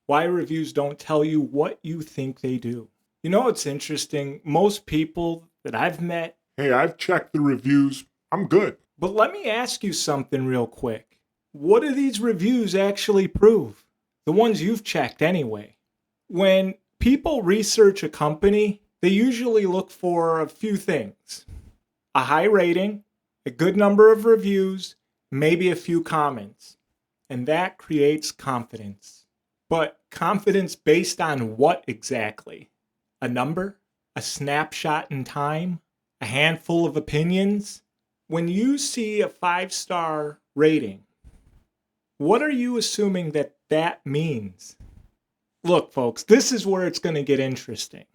Why reviews don't tell you what you think they do. You know, it's interesting. Most people that I've met, Hey, I've checked the reviews. I'm good. but let me ask you something real quick. What do these reviews actually prove? The ones you've checked anyway. When people research a company, they usually look for a few things: a high rating, a good number of reviews, maybe a few comments. And that creates confidence. But confidence based on what exactly? A number? A snapshot in time? A handful of opinions? When you see a 5-star rating, what are you assuming that means? Look, folks, this is where it's going to get interesting.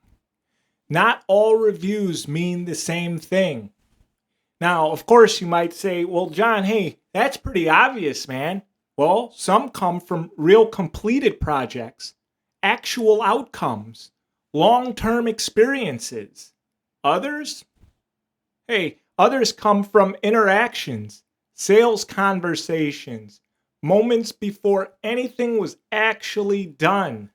Not all reviews mean the same thing. Now, of course, you might say, well, John, hey, that's pretty obvious, man. Well, some come from real completed projects, actual outcomes, long-term experiences. Others? Hey, others come from interactions, sales conversations, moments before anything was actually done.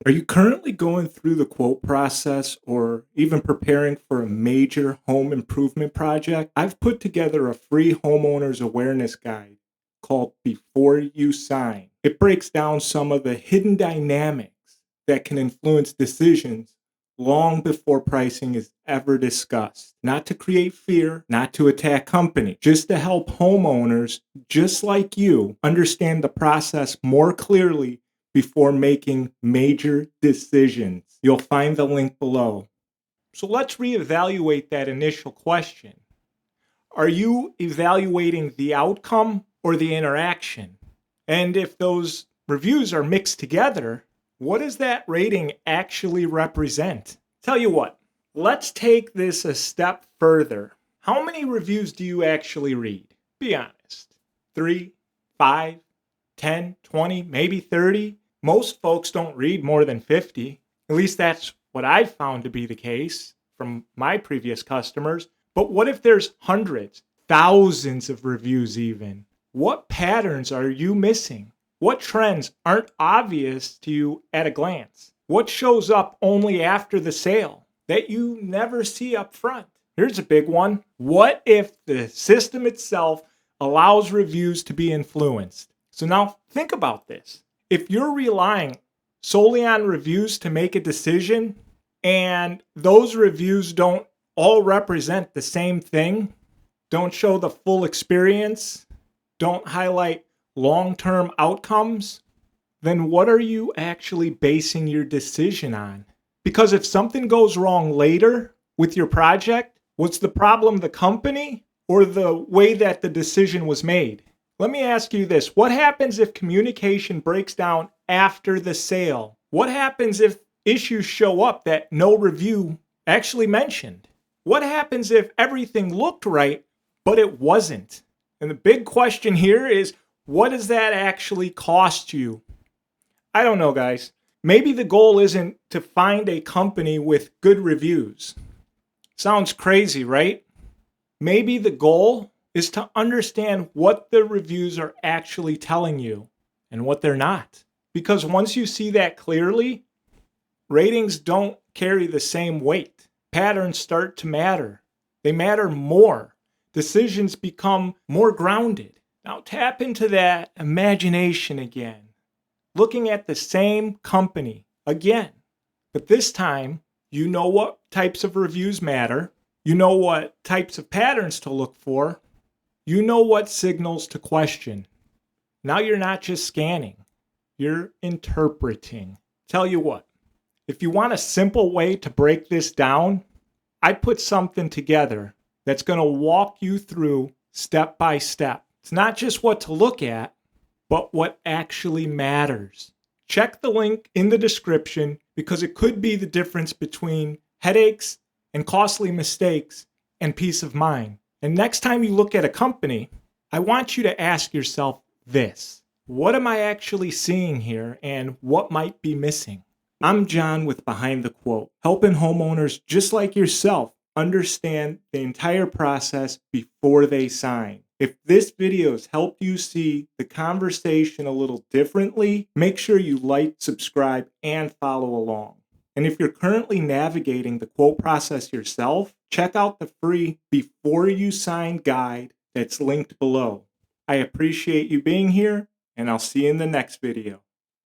Are you currently going through the quote process or even preparing for a major home improvement project? I've put together a free homeowners awareness guide called Before You Sign. It breaks down some of the hidden dynamics that can influence decisions long before pricing is ever discussed. Not to create fear, not to attack company, just to help homeowners just like you understand the process more clearly before making major decisions. You'll find the link below. So let's reevaluate that initial question. Are you evaluating the outcome or the interaction? And if those reviews are mixed together, what does that rating actually represent? Tell you what, let's take this a step further. How many reviews do you actually read? Be honest. 3, 5, 10, 20, maybe 30? Most folks don't read more than 50. At least that's what I've found to be the case from my previous customers. But what if there's hundreds, thousands of reviews even? What patterns are you missing? What trends aren't obvious to you at a glance? What shows up only after the sale that you never see up front? Here's a big one. What if the system itself allows reviews to be influenced? So now think about this. If you're relying solely on reviews to make a decision and those reviews don't all represent the same thing, don't show the full experience, don't highlight long-term outcomes, then what are you actually basing your decision on? Because if something goes wrong later with your project, what's the problem, the company or the way that the decision was made? Let me ask you this. What happens if communication breaks down after the sale? What happens if issues show up that no review actually mentioned? What happens if everything looked right, but it wasn't? And the big question here is, what does that actually cost you? I don't know, guys. Maybe the goal isn't to find a company with good reviews. Sounds crazy, right? Maybe the goal is to understand what the reviews are actually telling you and what they're not. Because once you see that clearly, ratings don't carry the same weight. Patterns start to matter. They matter more. Decisions become more grounded. Now tap into that imagination again. Looking at the same company again. But this time, you know what types of reviews matter. You know what types of patterns to look for. You know what signals to question. Now you're not just scanning, you're interpreting. Tell you what, if you want a simple way to break this down, I put something together that's going to walk you through step by step. It's not just what to look at, but what actually matters. Check the link in the description because it could be the difference between headaches and costly mistakes and peace of mind. And next time you look at a company, I want you to ask yourself this: what am I actually seeing here and what might be missing? I'm John with Behind the Quote, helping homeowners just like yourself understand the entire process before they sign. If this video has helped you see the conversation a little differently, make sure you like, subscribe, and follow along. And if you're currently navigating the quote process yourself, check out the free Before You Sign guide that's linked below. I appreciate you being here, and I'll see you in the next video.